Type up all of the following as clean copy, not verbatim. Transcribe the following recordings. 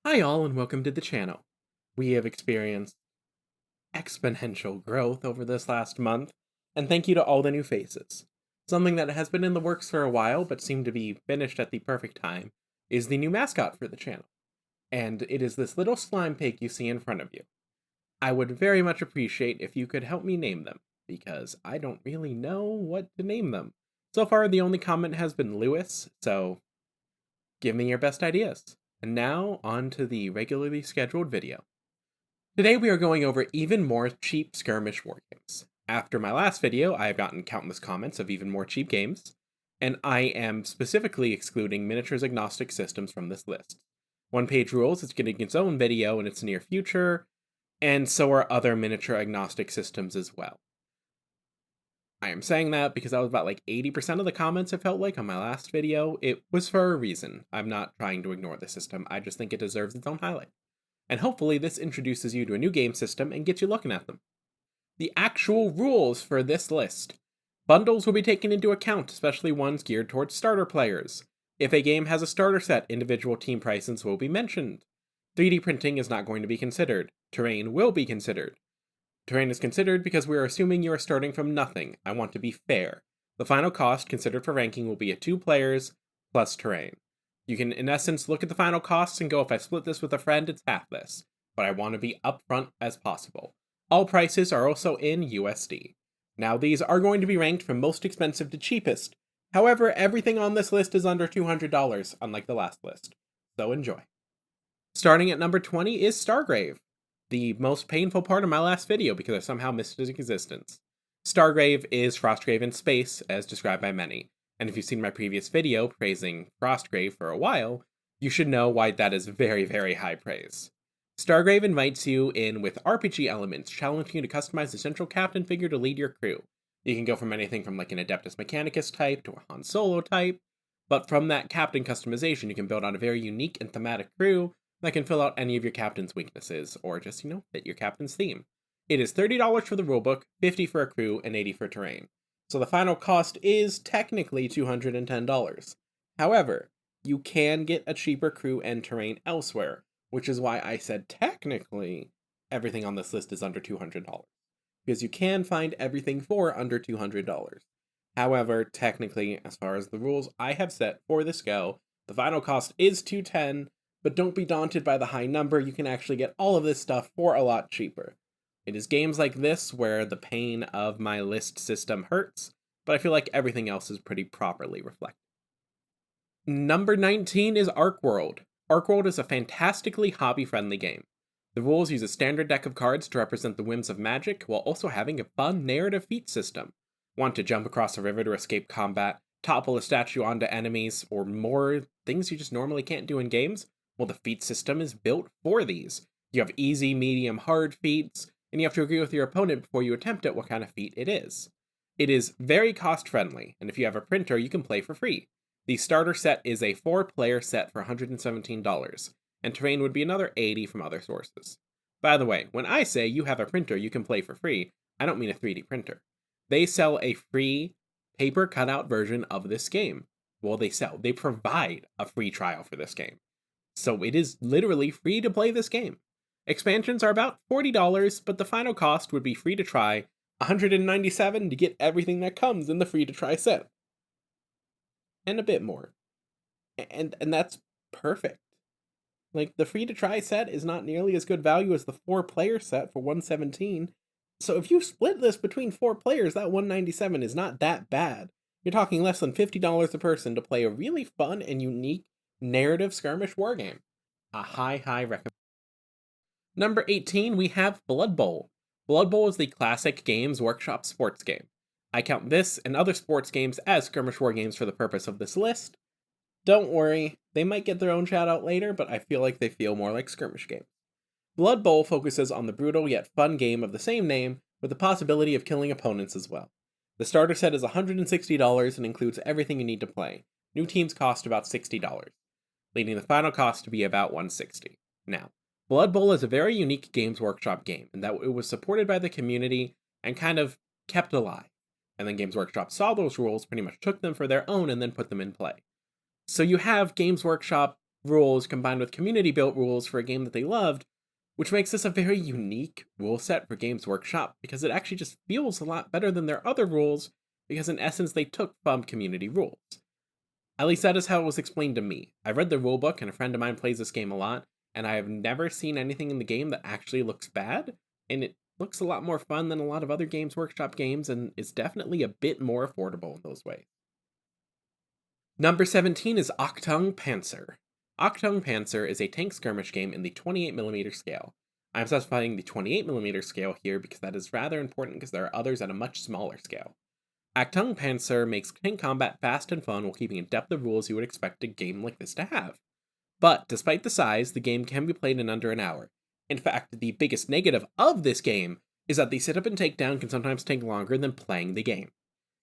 Hi all and welcome to the channel. We have experienced exponential growth over this last month, and thank you to all the new faces. Something that has been in the works for a while but seemed to be finished at the perfect time is the new mascot for the channel, and it is this little slime pig you see in front of you. I would very much appreciate if you could help me name them, because I don't really know what to name them. So far the only comment has been Lewis, so give me your best ideas. And now, on to the regularly scheduled video. Today we are going over even more cheap skirmish wargames. After my last video, I have gotten countless comments of even more cheap games, and I am specifically excluding miniatures agnostic systems from this list. One Page Rules is getting its own video in its near future, and so are other miniature agnostic systems as well. I am saying that because that was about 80% of the comments it felt like on my last video. It was for a reason. I'm not trying to ignore the system, I just think it deserves its own highlight. And hopefully this introduces you to a new game system and gets you looking at them. The actual rules for this list. Bundles will be taken into account, especially ones geared towards starter players. If a game has a starter set, individual team prices will be mentioned. 3D printing is not going to be considered. Terrain will be considered. Terrain is considered because we are assuming you are starting from nothing. I want to be fair. The final cost considered for ranking will be at 2 players plus terrain. You can, in essence, look at the final costs and go, if I split this with a friend, it's half this. But I want to be upfront as possible. All prices are also in USD. Now, these are going to be ranked from most expensive to cheapest. However, everything on this list is under $200, unlike the last list. So enjoy. Starting at number 20 is Stargrave. The most painful part of my last video because I somehow missed its existence. Stargrave is Frostgrave in space, as described by many, and if you've seen my previous video praising Frostgrave for a while, you should know why that is very, very high praise. Stargrave invites you in with RPG elements, challenging you to customize the central captain figure to lead your crew. You can go from anything from an Adeptus Mechanicus type to a Han Solo type, but from that captain customization you can build out a very unique and thematic crew that can fill out any of your captain's weaknesses, or just, fit your captain's theme. It is $30 for the rulebook, $50 for a crew, and $80 for terrain. So the final cost is technically $210. However, you can get a cheaper crew and terrain elsewhere, which is why I said technically everything on this list is under $200. Because you can find everything for under $200. However, technically, as far as the rules I have set for this go, the final cost is $210. But don't be daunted by the high number, you can actually get all of this stuff for a lot cheaper. It is games like this where the pain of my list system hurts, but I feel like everything else is pretty properly reflected. Number 19 is Arceworld. Arceworld is a fantastically hobby-friendly game. The rules use a standard deck of cards to represent the whims of magic, while also having a fun narrative feat system. Want to jump across a river to escape combat, topple a statue onto enemies, or more things you just normally can't do in games? Well, the feat system is built for these. You have easy, medium, hard feats, and you have to agree with your opponent before you attempt it what kind of feat it is. It is very cost-friendly, and if you have a printer, you can play for free. The starter set is a 4-player set for $117, and terrain would be another $80 from other sources. By the way, when I say you have a printer you can play for free, I don't mean a 3D printer. They sell a free paper cutout version of this game. Well, they provide a free trial for this game. So it is literally free to play this game. Expansions are about $40, but the final cost would be free to try, $197 to get everything that comes in the free to try set. And a bit more. And that's perfect. The free to try set is not nearly as good value as the 4-player set for $117. So if you split this between 4 players, that $197 is not that bad. You're talking less than $50 a person to play a really fun and unique narrative skirmish wargame. A high recommend. Number 18, we have Blood Bowl. Blood Bowl is the classic Games Workshop sports game. I count this and other sports games as skirmish wargames for the purpose of this list. Don't worry, they might get their own shout out later, but I feel like they feel more like skirmish games. Blood Bowl focuses on the brutal yet fun game of the same name, with the possibility of killing opponents as well. The starter set is $160 and includes everything you need to play. New teams cost about $60. Leading the final cost to be about $160. Now, Blood Bowl is a very unique Games Workshop game in that it was supported by the community and kind of kept alive. And then Games Workshop saw those rules, pretty much took them for their own, and then put them in play. So you have Games Workshop rules combined with community-built rules for a game that they loved, which makes this a very unique rule set for Games Workshop, because it actually just feels a lot better than their other rules, because in essence they took from community rules. At least that is how it was explained to me. I read the rulebook, and a friend of mine plays this game a lot, and I have never seen anything in the game that actually looks bad, and it looks a lot more fun than a lot of other Games Workshop games, and is definitely a bit more affordable in those ways. Number 17 is Achtung Panzer. Achtung Panzer is a tank skirmish game in the 28mm scale. I'm specifying the 28mm scale here because that is rather important because there are others at a much smaller scale. Achtung Panzer makes tank combat fast and fun while keeping a depth of rules you would expect a game like this to have. But despite the size, the game can be played in under an hour. In fact, the biggest negative of this game is that the setup and takedown can sometimes take longer than playing the game.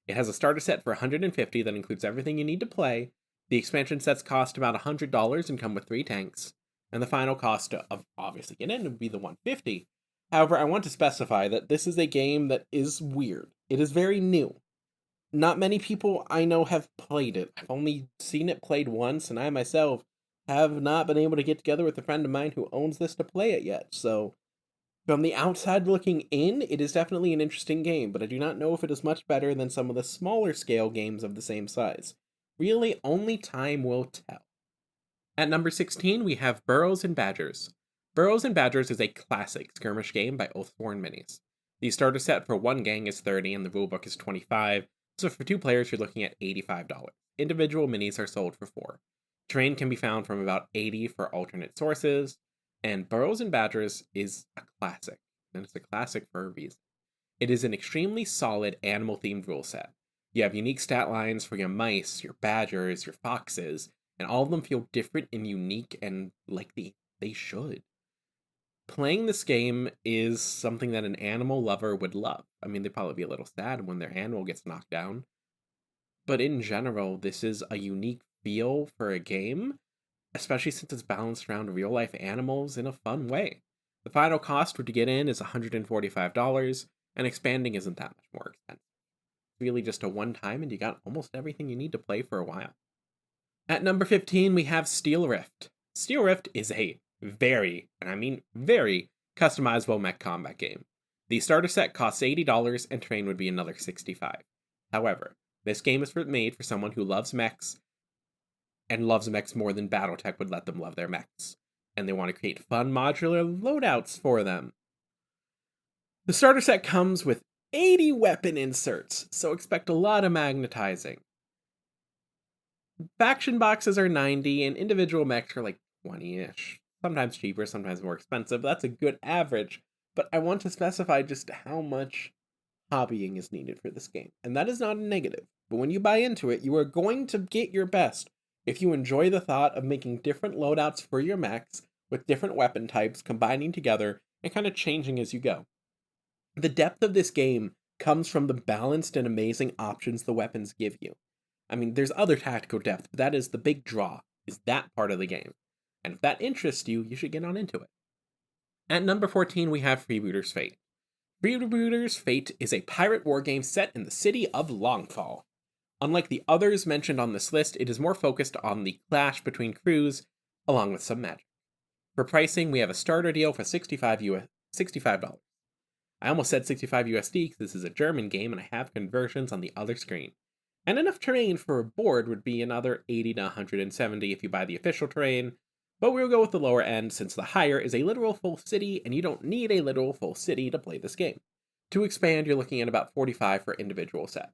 It has a starter set for $150 that includes everything you need to play. The expansion sets cost about $100 and come with 3 tanks, and the final cost of obviously get in would be the $150. However, I want to specify that this is a game that is weird. It is very new. Not many people I know have played it. I've only seen it played once, and I myself have not been able to get together with a friend of mine who owns this to play it yet, so from the outside looking in, it is definitely an interesting game, but I do not know if it is much better than some of the smaller scale games of the same size. Really, only time will tell. At number 16, we have Burrows and Badgers. Burrows and Badgers is a classic skirmish game by Oathsworn Minis. The starter set for one gang is $30 and the rulebook is $25, so for 2 players you're looking at $85. Individual minis are sold for $4. Terrain can be found from about 80 for alternate sources, and Burrows and Badgers is a classic, and it's a classic for a reason. It is an extremely solid animal-themed rule set. You have unique stat lines for your mice, your badgers, your foxes, and all of them feel different and unique and like they should. Playing this game is something that an animal lover would love. I mean, they'd probably be a little sad when their animal gets knocked down, but in general, this is a unique feel for a game, especially since it's balanced around real-life animals in a fun way. The final cost to get in is $145, and expanding isn't that much more expensive. It's really just a one-time, and you got almost everything you need to play for a while. At number 15, we have Steel Rift. Steel Rift is a very, and I mean very, customizable mech combat game. The starter set costs $80, and terrain would be another $65. However, this game is made for someone who loves mechs, and loves mechs more than Battletech would let them love their mechs, and they want to create fun modular loadouts for them. The starter set comes with 80 weapon inserts, so expect a lot of magnetizing. Faction boxes are $90, and individual mechs are like $20-ish. Sometimes cheaper, sometimes more expensive. That's a good average, but I want to specify just how much hobbying is needed for this game, and that is not a negative. But when you buy into it, you are going to get your best if you enjoy the thought of making different loadouts for your mechs with different weapon types combining together and kind of changing as you go. The depth of this game comes from the balanced and amazing options the weapons give you. I mean, there's other tactical depth, but that is the big draw, is that part of the game. And if that interests you, you should get on into it. At number 14, we have Freebooters Fate. Freebooters Fate is a pirate war game set in the city of Longfall. Unlike the others mentioned on this list, it is more focused on the clash between crews, along with some magic. For pricing, we have a starter deal for $65. I almost said 65 USD because this is a German game and I have conversions on the other screen. And enough terrain for a board would be another $80 to $170 if you buy the official terrain, but we'll go with the lower end since the higher is a literal full city and you don't need a literal full city to play this game. To expand, you're looking at about $45 for individual sets.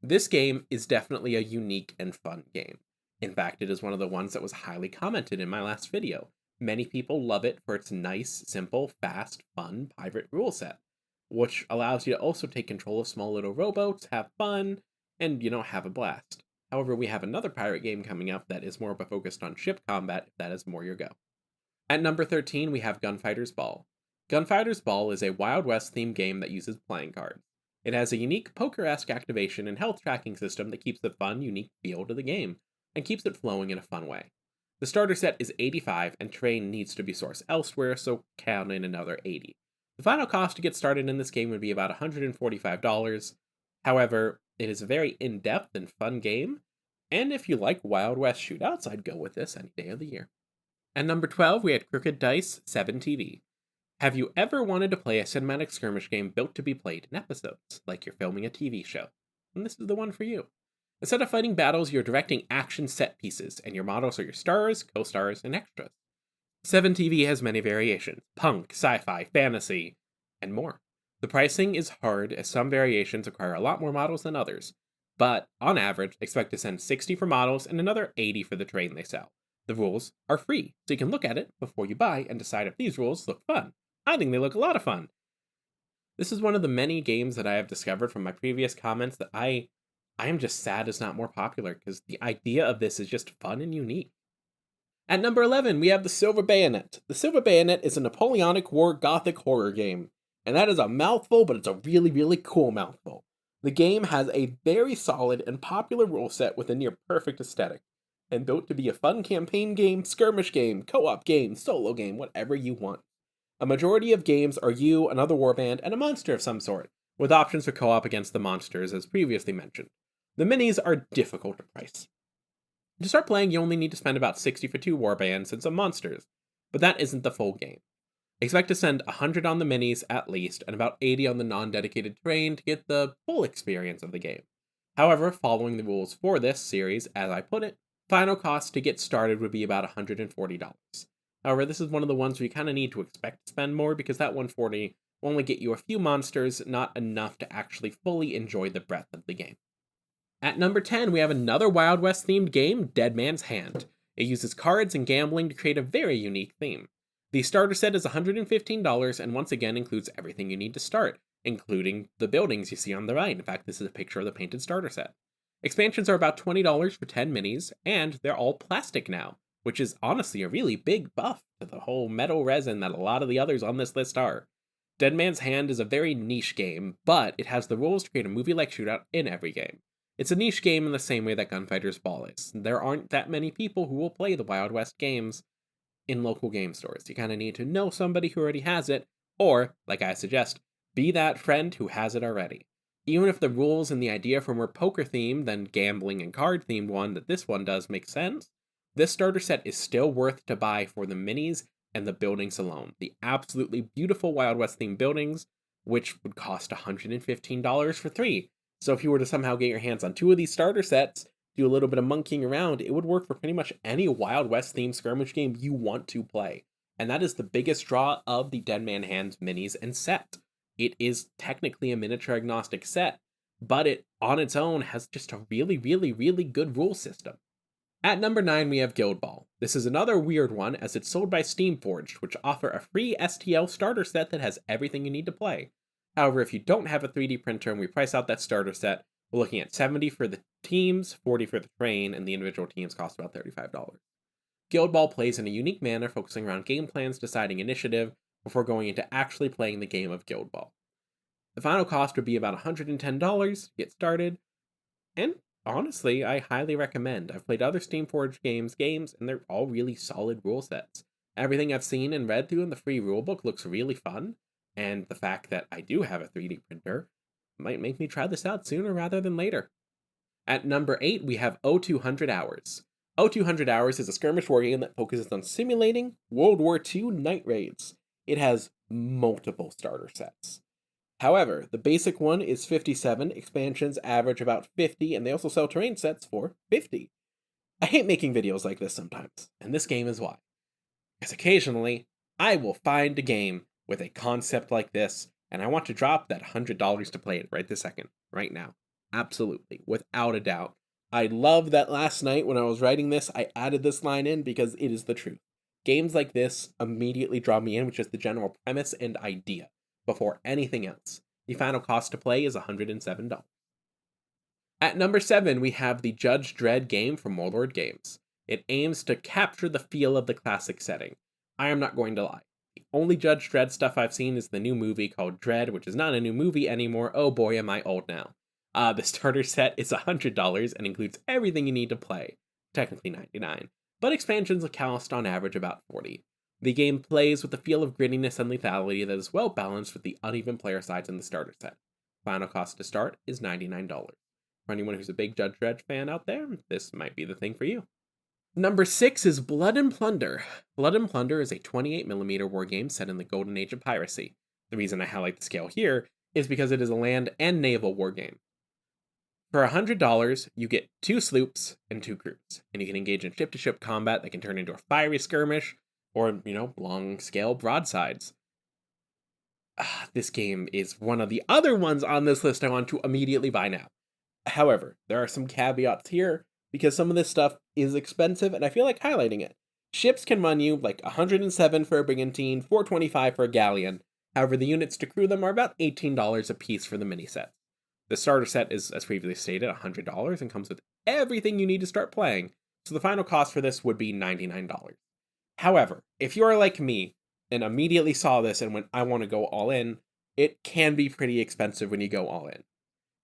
This game is definitely a unique and fun game. In fact, it is one of the ones that was highly commented in my last video. Many people love it for its nice, simple, fast, fun pirate rule set, which allows you to also take control of small little rowboats, have fun, and, have a blast. However, we have another pirate game coming up that is more focused on ship combat, if that is more your go. At number 13, we have Gunfighters Ball. Gunfighters Ball is a Wild West themed game that uses playing cards. It has a unique poker-esque activation and health tracking system that keeps the fun, unique feel to the game, and keeps it flowing in a fun way. The starter set is $85, and terrain needs to be sourced elsewhere, so count in another $80. The final cost to get started in this game would be about $145. However, it is a very in-depth and fun game, And if you like Wild West shootouts, I'd go with this any day of the year. At number 12, we had Crooked Dice 7 TV. Have you ever wanted to play a cinematic skirmish game built to be played in episodes, like you're filming a TV show? And this is the one for you. Instead of fighting battles, you're directing action set pieces, and your models are your stars, co-stars, and extras. 7TV has many variations: punk, sci-fi, fantasy, and more. The pricing is hard, as some variations require a lot more models than others, but on average, expect to send 60 for models and another 80 for the terrain they sell. The rules are free, so you can look at it before you buy and decide if these rules look fun. I think they look a lot of fun. This is one of the many games that I have discovered from my previous comments that I am just sad is not more popular, because the idea of this is just fun and unique. At number 11, we have the Silver Bayonet. The Silver Bayonet is a Napoleonic War Gothic horror game, and that is a mouthful, but it's a really, really cool mouthful. The game has a very solid and popular rule set with a near perfect aesthetic, and built to be a fun campaign game, skirmish game, co-op game, solo game, whatever you want. A majority of games are you, another warband, and a monster of some sort, with options for co-op against the monsters as previously mentioned. The minis are difficult to price. To start playing, you only need to spend about 60 for 2 warbands and some monsters, but that isn't the full game. Expect to spend 100 on the minis at least, and about 80 on the non-dedicated terrain to get the full experience of the game. However, following the rules for this series, as I put it, final cost to get started would be about $140. However, this is one of the ones where you kind of need to expect to spend more, because that $140 will only get you a few monsters, not enough to actually fully enjoy the breadth of the game. At number 10, we have another Wild West themed game, Dead Man's Hand. It uses cards and gambling to create a very unique theme. The starter set is $115 and once again includes everything you need to start, including the buildings you see on the right. In fact, this is a picture of the painted starter set. Expansions are about $20 for 10 minis, and they're all plastic now, which is honestly a really big buff to the whole metal resin that a lot of the others on this list are. Dead Man's Hand is a very niche game, but it has the rules to create a movie-like shootout in every game. It's a niche game in the same way that Gunfighters Ball is. There aren't that many people who will play the Wild West games in local game stores. You kind of need to know somebody who already has it, or, like I suggest, be that friend who has it already. Even if the rules and the idea for more poker themed than gambling and card themed one that this one does make sense, this starter set is still worth to buy for the minis and the buildings alone. The absolutely beautiful Wild West themed buildings, which would cost $115 for 3. So if you were to somehow get your hands on 2 of these starter sets, do a little bit of monkeying around, it would work for pretty much any Wild West themed skirmish game you want to play. And that is the biggest draw of the Dead Man Hands minis and set. It is technically a miniature agnostic set, but it on its own has just a really, really, really good rule system. At number 9, we have Guild Ball. This is another weird one, as it's sold by Steamforged, which offer a free STL starter set that has everything you need to play. However, if you don't have a 3D printer and we price out that starter set, we're looking at $70 for the teams, $40 for the terrain, and the individual teams cost about $35. Guild Ball plays in a unique manner, focusing around game plans, deciding initiative, before going into actually playing the game of Guild Ball. The final cost would be about $110 to get started, and honestly, I highly recommend. I've played other Steamforged games, and they're all really solid rule sets. Everything I've seen and read through in the free rulebook looks really fun, and the fact that I do have a 3D printer might make me try this out sooner rather than later. At number 8, we have 0200 Hours. 0200 Hours is a skirmish war game that focuses on simulating World War II night raids. It has multiple starter sets. However, the basic one is 57, expansions average about 50, and they also sell terrain sets for 50. I hate making videos like this sometimes, and this game is why. Because occasionally, I will find a game with a concept like this, and I want to drop that $100 to play it right this second, right now. Absolutely, without a doubt. I love that last night when I was writing this, I added this line in because it is the truth. Games like this immediately draw me in with just the general premise and idea, before anything else. The final cost to play is $107. At number 7, we have the Judge Dredd game from Warlord Games. It aims to capture the feel of the classic setting. I am not going to lie. The only Judge Dredd stuff I've seen is the new movie called Dredd, which is not a new movie anymore. Oh boy, am I old now. The starter set is $100 and includes everything you need to play. Technically $99, but expansions cost on average about $40. The game plays with the feel of grittiness and lethality that is well balanced with the uneven player sides in the starter set. Final cost to start is $99. for anyone who's a big Judge Dredd fan out there, this might be the thing for you. Number 6 is Blood and Plunder. Blood and Plunder is a 28mm war game set in the golden age of piracy. The reason I highlight the scale here is because it is a land and naval war game. For $100, you get 2 sloops and 2 crews, and you can engage in ship-to-ship combat that can turn into a fiery skirmish or, long-scale broadsides. This game is one of the other ones on this list I want to immediately buy now. However, there are some caveats here, because some of this stuff is expensive, and I feel like highlighting it. Ships can run you like 107 for a brigantine, 425 for a galleon. However, the units to crew them are about $18 a piece for the mini sets. The starter set is, as previously stated, $100 and comes with everything you need to start playing, so the final cost for this would be $99. However, if you are like me and immediately saw this and went, I want to go all in, it can be pretty expensive when you go all in.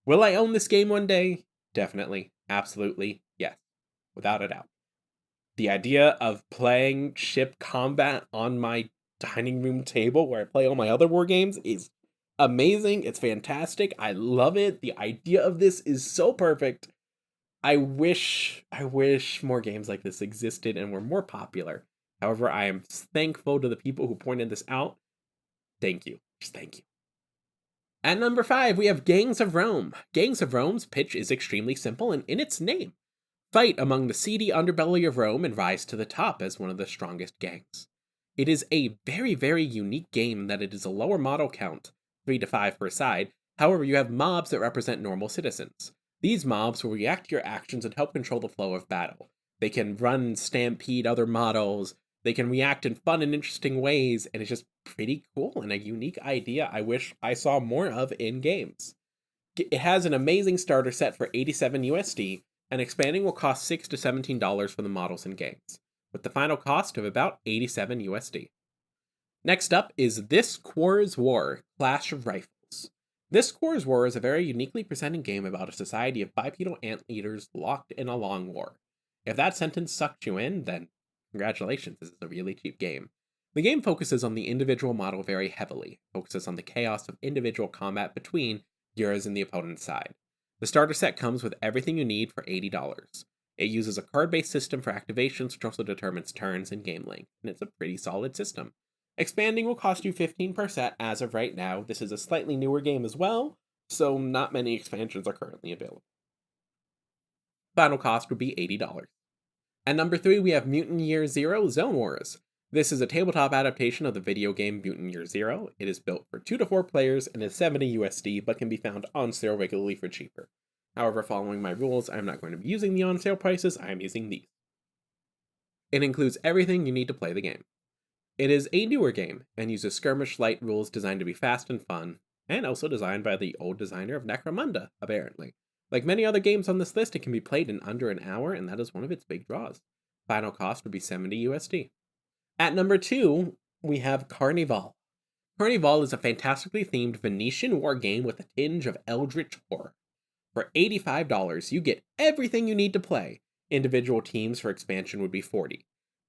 Will I own this game one day? Definitely. Absolutely. Yes. Without a doubt. The idea of playing ship combat on my dining room table where I play all my other war games is amazing. It's fantastic. I love it. The idea of this is so perfect. I wish more games like this existed and were more popular. However, I am thankful to the people who pointed this out. Thank you. Just thank you. At number 5, we have Gangs of Rome. Gangs of Rome's pitch is extremely simple and in its name. Fight among the seedy underbelly of Rome and rise to the top as one of the strongest gangs. It is a very, very unique game that it is a lower model count, 3 to 5 per side. However, you have mobs that represent normal citizens. These mobs will react to your actions and help control the flow of battle. They can run and stampede other models. They can react in fun and interesting ways, and it's just pretty cool and a unique idea I wish I saw more of in games. It has an amazing starter set for $87 USD, and expanding will cost $6 to $17 for the models and gangs, with the final cost of about $87 USD. Next up is This Quar's War, Clash of Rifles. This Quar's War is a very uniquely presenting game about a society of bipedal anteaters locked in a long war. If that sentence sucked you in, then congratulations, this is a really cheap game. The game focuses on the individual model very heavily, focuses on the chaos of individual combat between yours and the opponent's side. The starter set comes with everything you need for $80. It uses a card-based system for activations, which also determines turns and game length, and it's a pretty solid system. Expanding will cost you 15% as of right now. This is a slightly newer game as well, so not many expansions are currently available. Final cost would be $80. At number 3, we have Mutant Year Zero Zone Wars. This is a tabletop adaptation of the video game Mutant Year Zero. It is built for 2 to 4 players and is $70 USD, but can be found on sale regularly for cheaper. However, following my rules, I am not going to be using the on sale prices, I am using these. It includes everything you need to play the game. It is a newer game, and uses Skirmish light rules designed to be fast and fun, and also designed by the old designer of Necromunda, apparently. Like many other games on this list, it can be played in under an hour, and that is one of its big draws. Final cost would be $70 USD. At number 2, we have Carnevale. Carnevale is a fantastically themed Venetian war game with a tinge of eldritch horror. For $85, you get everything you need to play. Individual teams for expansion would be $40.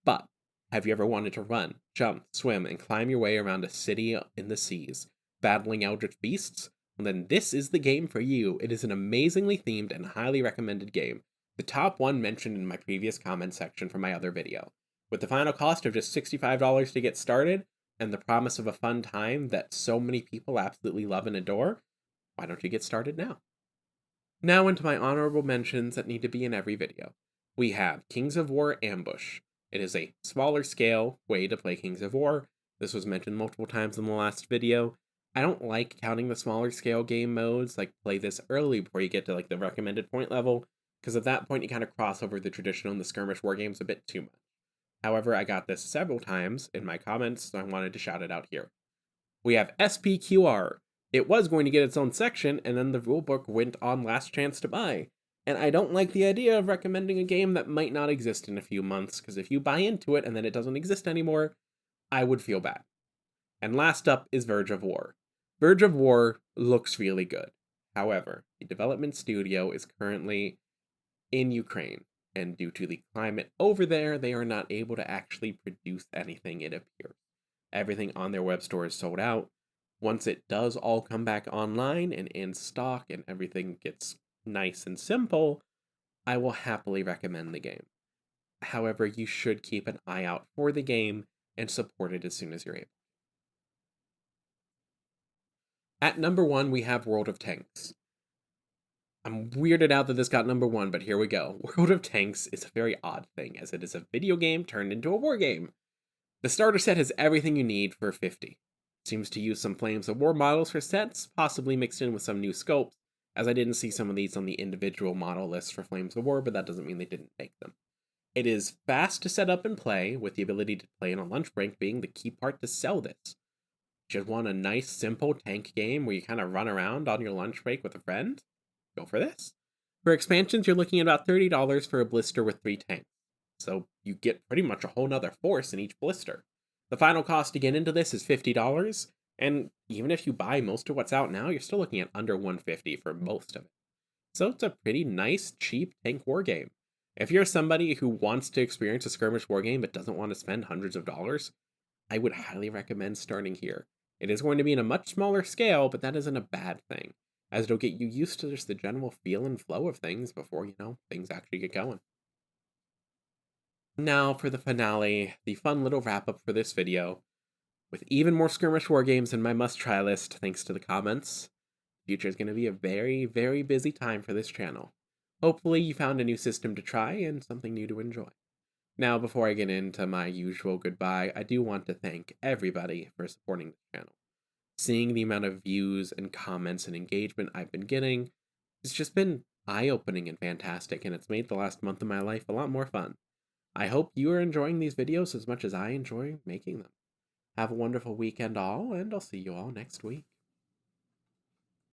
But have you ever wanted to run, jump, swim, and climb your way around a city in the seas, battling eldritch beasts? Well, then this is the game for you. It is an amazingly themed and highly recommended game. The top one mentioned in my previous comment section for my other video. With the final cost of just $65 to get started, and the promise of a fun time that so many people absolutely love and adore, why don't you get started now? Now into my honorable mentions that need to be in every video. We have Kings of War Ambush. It is a smaller scale way to play Kings of War. This was mentioned multiple times in the last video. I don't like counting the smaller scale game modes, like play this early before you get to like the recommended point level, because at that point you kind of cross over the traditional and the skirmish war games a bit too much. However, I got this several times in my comments, so I wanted to shout it out here. We have SPQR. It was going to get its own section, and then the rulebook went on last chance to buy. And I don't like the idea of recommending a game that might not exist in a few months, because if you buy into it and then it doesn't exist anymore, I would feel bad. And last up is Verge of War. Verge of War looks really good. However, the development studio is currently in Ukraine, and due to the climate over there, they are not able to actually produce anything, it appears. Everything on their web store is sold out. Once it does all come back online and in stock and everything gets nice and simple, I will happily recommend the game. However, you should keep an eye out for the game and support it as soon as you're able. At number 1, we have World of Tanks. I'm weirded out that this got number 1, but here we go. World of Tanks is a very odd thing, as it is a video game turned into a war game. The starter set has everything you need for 50. Seems to use some Flames of War models for sets, possibly mixed in with some new scopes, as I didn't see some of these on the individual model lists for Flames of War, but that doesn't mean they didn't make them. It is fast to set up and play, with the ability to play in a lunch break being the key part to sell this. Just want a nice, simple tank game where you kind of run around on your lunch break with a friend? Go for this. For expansions, you're looking at about $30 for a blister with 3 tanks. So you get pretty much a whole nother force in each blister. The final cost to get into this is $50, and even if you buy most of what's out now, you're still looking at under $150 for most of it. So it's a pretty nice, cheap tank war game. If you're somebody who wants to experience a skirmish war game but doesn't want to spend hundreds of dollars, I would highly recommend starting here. It is going to be in a much smaller scale, but that isn't a bad thing, as it'll get you used to just the general feel and flow of things before, things actually get going. Now for the finale, the fun little wrap-up for this video. With even more skirmish war games in my must-try list, thanks to the comments, the future is going to be a very, very busy time for this channel. Hopefully you found a new system to try and something new to enjoy. Now, before I get into my usual goodbye, I do want to thank everybody for supporting this channel. Seeing the amount of views and comments and engagement I've been getting, it's just been eye-opening and fantastic, and it's made the last month of my life a lot more fun. I hope you are enjoying these videos as much as I enjoy making them. Have a wonderful weekend all, and I'll see you all next week.